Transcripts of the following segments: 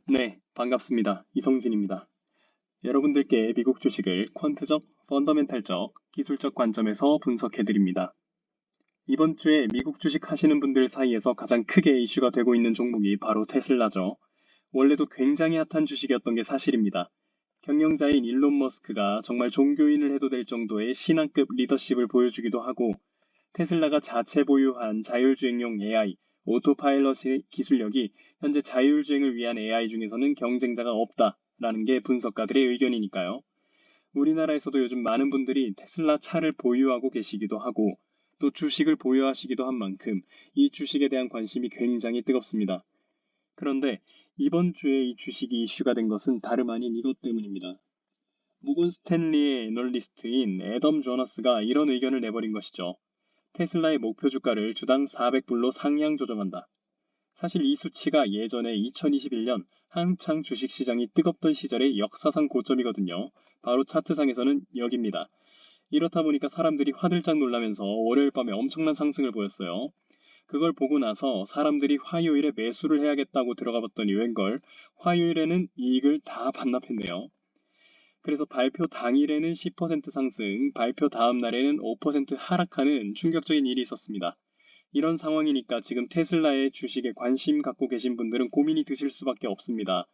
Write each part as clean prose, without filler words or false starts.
네, 반갑습니다. 이성진입니다. 여러분들께 미국 주식을 퀀트적, 펀더멘탈적, 기술적 관점에서 분석해드립니다. 이번 주에 미국 주식 하시는 분들 사이에서 가장 크게 이슈가 되고 있는 종목이 바로 테슬라죠. 원래도 굉장히 핫한 주식이었던 게 사실입니다. 경영자인 일론 머스크가 정말 종교인을 해도 될 정도의 신앙급 리더십을 보여주기도 하고 테슬라가 자체 보유한 자율주행용 AI, 오토파일럿의 기술력이 현재 자율주행을 위한 AI 중에서는 경쟁자가 없다라는 게 분석가들의 의견이니까요. 우리나라에서도 요즘 많은 분들이 테슬라 차를 보유하고 계시기도 하고 또 주식을 보유하시기도 한 만큼 이 주식에 대한 관심이 굉장히 뜨겁습니다. 그런데 이번 주에 이 주식이 이슈가 된 것은 다름 아닌 이것 때문입니다. 모건 스탠리의 애널리스트인 애덤 조너스가 이런 의견을 내버린 것이죠. 테슬라의 목표 주가를 주당 400불로 상향 조정한다. 사실 이 수치가 예전에 2021년 한창 주식시장이 뜨겁던 시절의 역사상 고점이거든요. 바로 차트상에서는 여기입니다. 이렇다 보니까 사람들이 화들짝 놀라면서 월요일 밤에 엄청난 상승을 보였어요. 그걸 보고 나서 사람들이 화요일에 매수를 해야겠다고 들어가 봤더니 웬걸 화요일에는 이익을 다 반납했네요. 그래서 발표 당일에는 10% 상승, 발표 다음 날에는 5% 하락하는 충격적인 일이 있었습니다. 이런 상황이니까 지금 테슬라의 주식에 관심 갖고 계신 분들은 고민이 드실 수밖에 없습니다.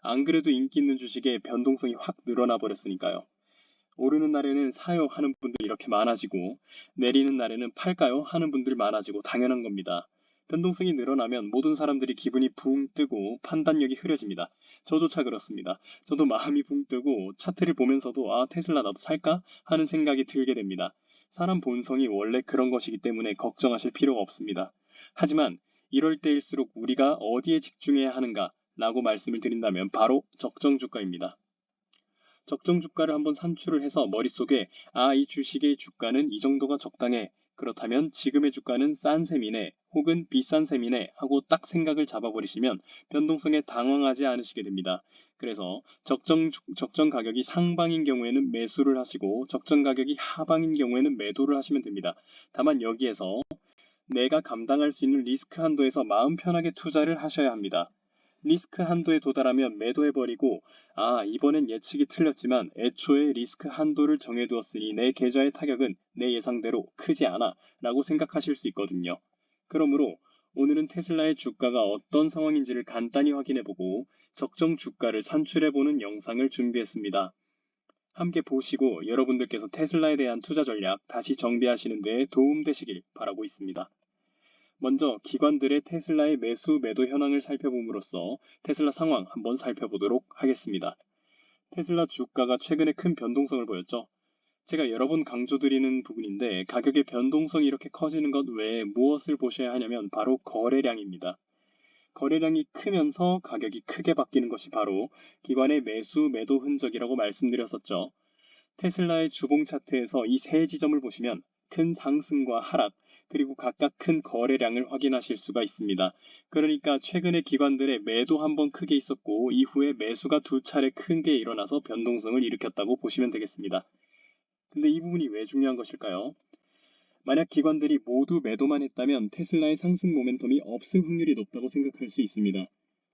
안 그래도 인기 있는 주식의 변동성이 확 늘어나 버렸으니까요. 오르는 날에는 사요 하는 분들이 이렇게 많아지고 내리는 날에는 팔까요 하는 분들 많아지고 당연한 겁니다. 변동성이 늘어나면 모든 사람들이 기분이 붕 뜨고 판단력이 흐려집니다. 저조차 그렇습니다. 저도 마음이 붕 뜨고 차트를 보면서도 테슬라 나도 살까 하는 생각이 들게 됩니다. 사람 본성이 원래 그런 것이기 때문에 걱정하실 필요가 없습니다. 하지만 이럴 때일수록 우리가 어디에 집중해야 하는가 라고 말씀을 드린다면 바로 적정 주가입니다. 적정 주가를 한번 산출을 해서 머릿속에 이 주식의 주가는 이 정도가 적당해. 그렇다면 지금의 주가는 싼 셈이네 혹은 비싼 셈이네 하고 딱 생각을 잡아버리시면 변동성에 당황하지 않으시게 됩니다. 그래서 적정 가격이 상방인 경우에는 매수를 하시고 적정 가격이 하방인 경우에는 매도를 하시면 됩니다. 다만 여기에서 내가 감당할 수 있는 리스크 한도에서 마음 편하게 투자를 하셔야 합니다. 리스크 한도에 도달하면 매도해버리고 이번엔 예측이 틀렸지만 애초에 리스크 한도를 정해두었으니 내 계좌의 타격은 내 예상대로 크지 않아 라고 생각하실 수 있거든요. 그러므로 오늘은 테슬라의 주가가 어떤 상황인지를 간단히 확인해보고 적정 주가를 산출해보는 영상을 준비했습니다. 함께 보시고 여러분들께서 테슬라에 대한 투자 전략 다시 정비하시는 데 도움되시길 바라고 있습니다. 먼저 기관들의 테슬라의 매수 매도 현황을 살펴봄으로써 테슬라 상황 한번 살펴보도록 하겠습니다. 테슬라 주가가 최근에 큰 변동성을 보였죠. 제가 여러 번 강조드리는 부분인데 가격의 변동성이 이렇게 커지는 것 외에 무엇을 보셔야 하냐면 바로 거래량입니다. 거래량이 크면서 가격이 크게 바뀌는 것이 바로 기관의 매수 매도 흔적이라고 말씀드렸었죠. 테슬라의 주봉 차트에서 이 세 지점을 보시면 큰 상승과 하락, 그리고 각각 큰 거래량을 확인하실 수가 있습니다. 그러니까 최근에 기관들의 매도 한번 크게 있었고 이후에 매수가 두 차례 큰 게 일어나서 변동성을 일으켰다고 보시면 되겠습니다. 근데 이 부분이 왜 중요한 것일까요? 만약 기관들이 모두 매도만 했다면 테슬라의 상승 모멘텀이 없을 확률이 높다고 생각할 수 있습니다.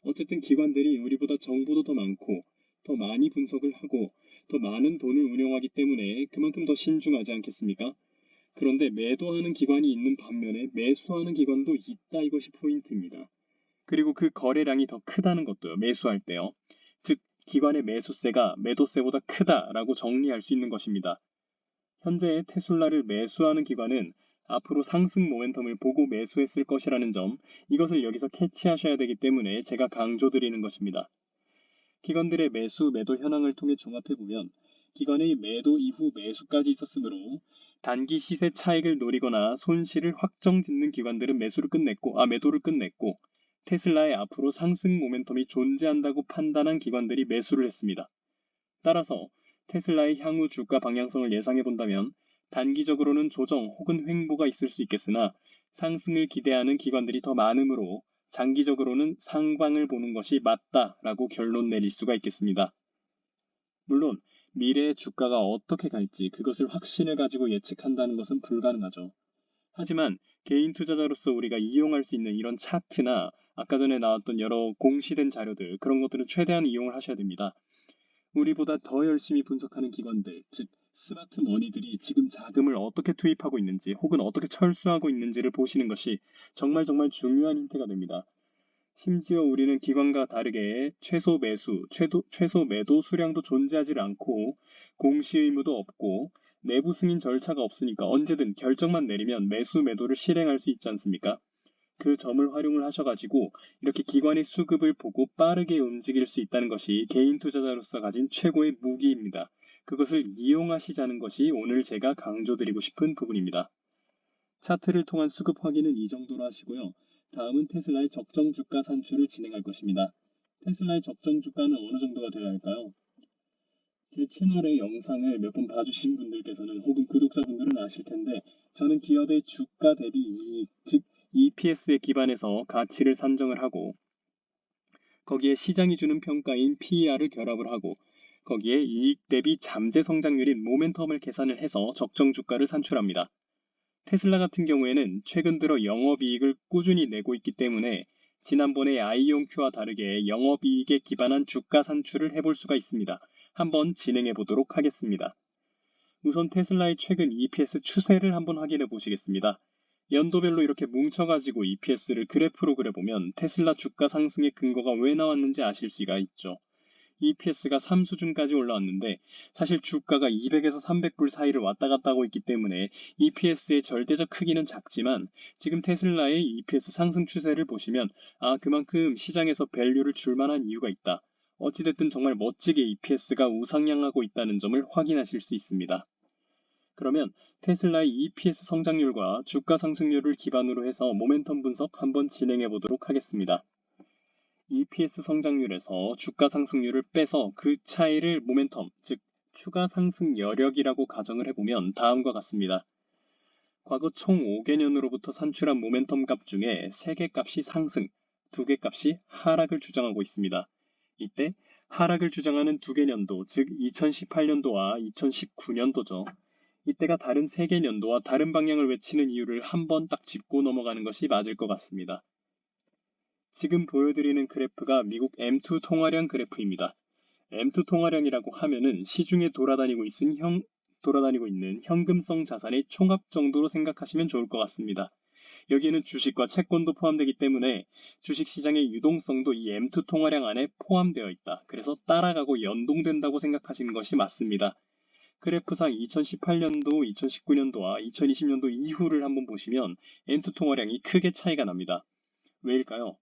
어쨌든 기관들이 우리보다 정보도 더 많고 더 많이 분석을 하고 더 많은 돈을 운용하기 때문에 그만큼 더 신중하지 않겠습니까? 그런데 매도하는 기관이 있는 반면에 매수하는 기관도 있다, 이것이 포인트입니다. 그리고 그 거래량이 더 크다는 것도요. 매수할 때요. 즉 기관의 매수세가 매도세보다 크다라고 정리할 수 있는 것입니다. 현재 테슬라를 매수하는 기관은 앞으로 상승 모멘텀을 보고 매수했을 것이라는 점, 이것을 여기서 캐치하셔야 되기 때문에 제가 강조드리는 것입니다. 기관들의 매수 매도 현황을 통해 종합해보면 기관의 매도 이후 매수까지 있었으므로 단기 시세 차익을 노리거나 손실을 확정짓는 기관들은 매도를 끝냈고 테슬라의 앞으로 상승 모멘텀이 존재한다고 판단한 기관들이 매수를 했습니다. 따라서 테슬라의 향후 주가 방향성을 예상해 본다면 단기적으로는 조정 혹은 횡보가 있을 수 있겠으나 상승을 기대하는 기관들이 더 많으므로 장기적으로는 상방을 보는 것이 맞다라고 결론 내릴 수가 있겠습니다. 물론 미래의 주가가 어떻게 갈지 그것을 확신을 가지고 예측한다는 것은 불가능하죠. 하지만 개인 투자자로서 우리가 이용할 수 있는 이런 차트나 아까 전에 나왔던 여러 공시된 자료들, 그런 것들은 최대한 이용을 하셔야 됩니다. 우리보다 더 열심히 분석하는 기관들, 즉 스마트 머니들이 지금 자금을 어떻게 투입하고 있는지 혹은 어떻게 철수하고 있는지를 보시는 것이 정말 중요한 힌트가 됩니다. 심지어 우리는 기관과 다르게 최소 매수, 최소 매도 수량도 존재하지 않고 공시 의무도 없고 내부 승인 절차가 없으니까 언제든 결정만 내리면 매수 매도를 실행할 수 있지 않습니까? 그 점을 활용을 하셔가지고 이렇게 기관의 수급을 보고 빠르게 움직일 수 있다는 것이 개인 투자자로서 가진 최고의 무기입니다. 그것을 이용하시자는 것이 오늘 제가 강조드리고 싶은 부분입니다. 차트를 통한 수급 확인은 이 정도로 하시고요. 다음은 테슬라의 적정 주가 산출을 진행할 것입니다. 테슬라의 적정 주가는 어느 정도가 되어야 할까요? 제 채널의 영상을 몇 번 봐주신 분들께서는 혹은 구독자분들은 아실 텐데 저는 기업의 주가 대비 이익, 즉 EPS에 기반해서 가치를 산정을 하고 거기에 시장이 주는 평가인 PER을 결합을 하고 거기에 이익 대비 잠재 성장률인 모멘텀을 계산을 해서 적정 주가를 산출합니다. 테슬라 같은 경우에는 최근 들어 영업이익을 꾸준히 내고 있기 때문에 지난번에 아이온큐와 다르게 영업이익에 기반한 주가 산출을 해볼 수가 있습니다. 한번 진행해 보도록 하겠습니다. 우선 테슬라의 최근 EPS 추세를 한번 확인해 보시겠습니다. 연도별로 이렇게 뭉쳐가지고 EPS를 그래프로 그려보면 테슬라 주가 상승의 근거가 왜 나왔는지 아실 수가 있죠. EPS가 3수준까지 올라왔는데 사실 주가가 200에서 300불 사이를 왔다 갔다 하고 있기 때문에 EPS의 절대적 크기는 작지만 지금 테슬라의 EPS 상승 추세를 보시면 그만큼 시장에서 밸류를 줄 만한 이유가 있다. 어찌됐든 정말 멋지게 EPS가 우상향하고 있다는 점을 확인하실 수 있습니다. 그러면 테슬라의 EPS 성장률과 주가 상승률을 기반으로 해서 모멘텀 분석 한번 진행해 보도록 하겠습니다. EPS 성장률에서 주가 상승률을 빼서 그 차이를 모멘텀, 즉 추가 상승 여력이라고 가정을 해보면 다음과 같습니다. 과거 총 5개년으로부터 산출한 모멘텀 값 중에 3개 값이 상승, 2개 값이 하락을 주장하고 있습니다. 이때 하락을 주장하는 2개년도, 즉 2018년도와 2019년도죠. 이때가 다른 3개 년도와 다른 방향을 외치는 이유를 한번 딱 짚고 넘어가는 것이 맞을 것 같습니다. 지금 보여드리는 그래프가 미국 M2 통화량 그래프입니다. M2 통화량이라고 하면은 시중에 돌아다니고 있는 현금성 자산의 총합 정도로 생각하시면 좋을 것 같습니다. 여기에는 주식과 채권도 포함되기 때문에 주식시장의 유동성도 이 M2 통화량 안에 포함되어 있다. 그래서 따라가고 연동된다고 생각하시는 것이 맞습니다. 그래프상 2018년도, 2019년도와 2020년도 이후를 한번 보시면 M2 통화량이 크게 차이가 납니다. 왜일까요?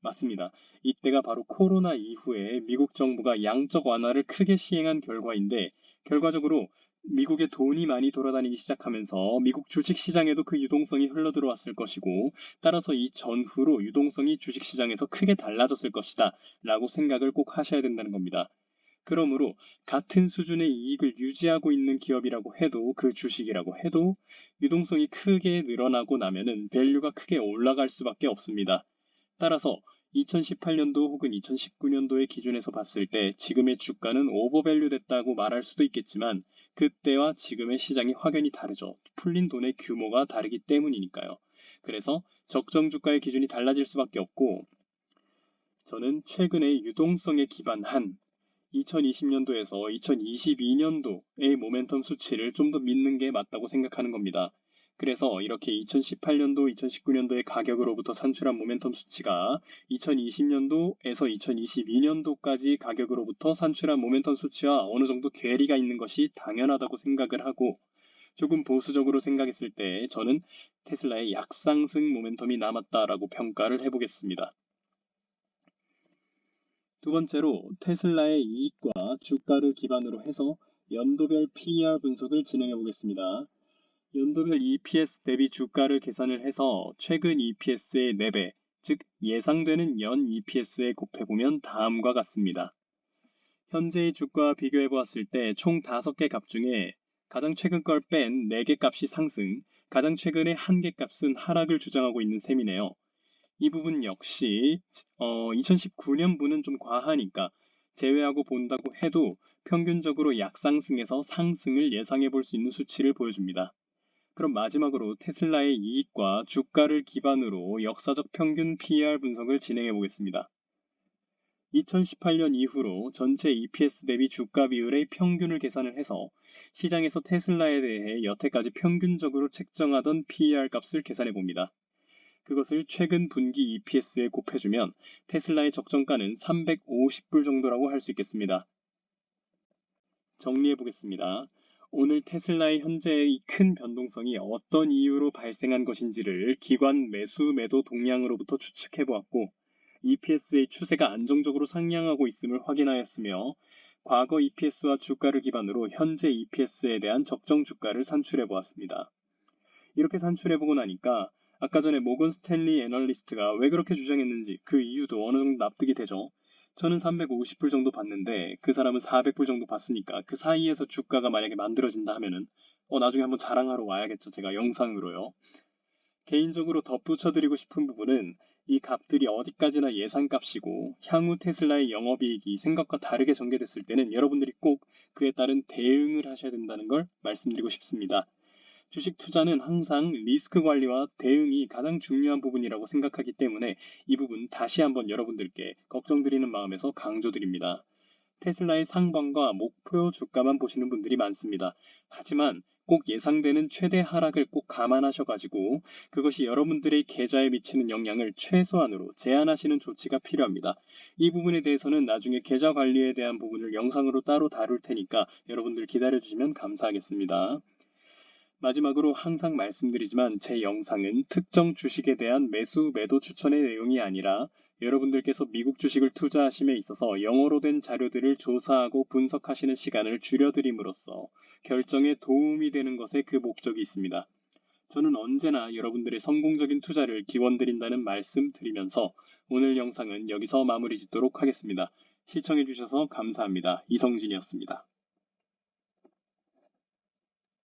맞습니다. 이때가 바로 코로나 이후에 미국 정부가 양적 완화를 크게 시행한 결과인데 결과적으로 미국에 돈이 많이 돌아다니기 시작하면서 미국 주식시장에도 그 유동성이 흘러들어왔을 것이고 따라서 이 전후로 유동성이 주식시장에서 크게 달라졌을 것이다 라고 생각을 꼭 하셔야 된다는 겁니다. 그러므로 같은 수준의 이익을 유지하고 있는 기업이라고 해도 그 주식이라고 해도 유동성이 크게 늘어나고 나면은 밸류가 크게 올라갈 수밖에 없습니다. 따라서 2018년도 혹은 2019년도의 기준에서 봤을 때 지금의 주가는 오버밸류 됐다고 말할 수도 있겠지만 그때와 지금의 시장이 확연히 다르죠. 풀린 돈의 규모가 다르기 때문이니까요. 그래서 적정 주가의 기준이 달라질 수밖에 없고 저는 최근의 유동성에 기반한 2020년도에서 2022년도의 모멘텀 수치를 좀 더 믿는 게 맞다고 생각하는 겁니다. 그래서 이렇게 2018년도, 2019년도의 가격으로부터 산출한 모멘텀 수치가 2020년도에서 2022년도까지 가격으로부터 산출한 모멘텀 수치와 어느 정도 괴리가 있는 것이 당연하다고 생각을 하고 조금 보수적으로 생각했을 때 저는 테슬라의 약상승 모멘텀이 남았다라고 평가를 해보겠습니다. 두 번째로 테슬라의 이익과 주가를 기반으로 해서 연도별 PER 분석을 진행해 보겠습니다. 연도별 EPS 대비 주가를 계산을 해서 최근 EPS의 4배, 즉 예상되는 연 EPS에 곱해보면 다음과 같습니다. 현재의 주가와 비교해 보았을 때 총 5개 값 중에 가장 최근 걸 뺀 4개 값이 상승, 가장 최근의 1개 값은 하락을 주장하고 있는 셈이네요. 이 부분 역시 2019년분은 좀 과하니까 제외하고 본다고 해도 평균적으로 약상승에서 상승을 예상해 볼 수 있는 수치를 보여줍니다. 그럼 마지막으로 테슬라의 이익과 주가를 기반으로 역사적 평균 PER 분석을 진행해 보겠습니다. 2018년 이후로 전체 EPS 대비 주가 비율의 평균을 계산을 해서 시장에서 테슬라에 대해 여태까지 평균적으로 책정하던 PER 값을 계산해 봅니다. 그것을 최근 분기 EPS에 곱해주면 테슬라의 적정가는 350불 정도라고 할 수 있겠습니다. 정리해 보겠습니다. 오늘 테슬라의 현재의 큰 변동성이 어떤 이유로 발생한 것인지를 기관 매수 매도 동향으로부터 추측해 보았고, EPS의 추세가 안정적으로 상향하고 있음을 확인하였으며, 과거 EPS와 주가를 기반으로 현재 EPS에 대한 적정 주가를 산출해 보았습니다. 이렇게 산출해 보고 나니까 아까 전에 모건 스탠리 애널리스트가 왜 그렇게 주장했는지 그 이유도 어느 정도 납득이 되죠. 저는 350불 정도 받는데 그 사람은 400불 정도 받으니까 그 사이에서 주가가 만약에 만들어진다 하면은 나중에 한번 자랑하러 와야겠죠. 제가 영상으로요. 개인적으로 덧붙여드리고 싶은 부분은 이 값들이 어디까지나 예상값이고 향후 테슬라의 영업이익이 생각과 다르게 전개됐을 때는 여러분들이 꼭 그에 따른 대응을 하셔야 된다는 걸 말씀드리고 싶습니다. 주식 투자는 항상 리스크 관리와 대응이 가장 중요한 부분이라고 생각하기 때문에 이 부분 다시 한번 여러분들께 걱정드리는 마음에서 강조드립니다. 테슬라의 상방과 목표 주가만 보시는 분들이 많습니다. 하지만 꼭 예상되는 최대 하락을 꼭 감안하셔가지고 그것이 여러분들의 계좌에 미치는 영향을 최소한으로 제한하시는 조치가 필요합니다. 이 부분에 대해서는 나중에 계좌 관리에 대한 부분을 영상으로 따로 다룰 테니까 여러분들 기다려주시면 감사하겠습니다. 마지막으로 항상 말씀드리지만 제 영상은 특정 주식에 대한 매수, 매도 추천의 내용이 아니라 여러분들께서 미국 주식을 투자하심에 있어서 영어로 된 자료들을 조사하고 분석하시는 시간을 줄여드림으로써 결정에 도움이 되는 것에 그 목적이 있습니다. 저는 언제나 여러분들의 성공적인 투자를 기원드린다는 말씀 드리면서 오늘 영상은 여기서 마무리 짓도록 하겠습니다. 시청해주셔서 감사합니다. 이성진이었습니다.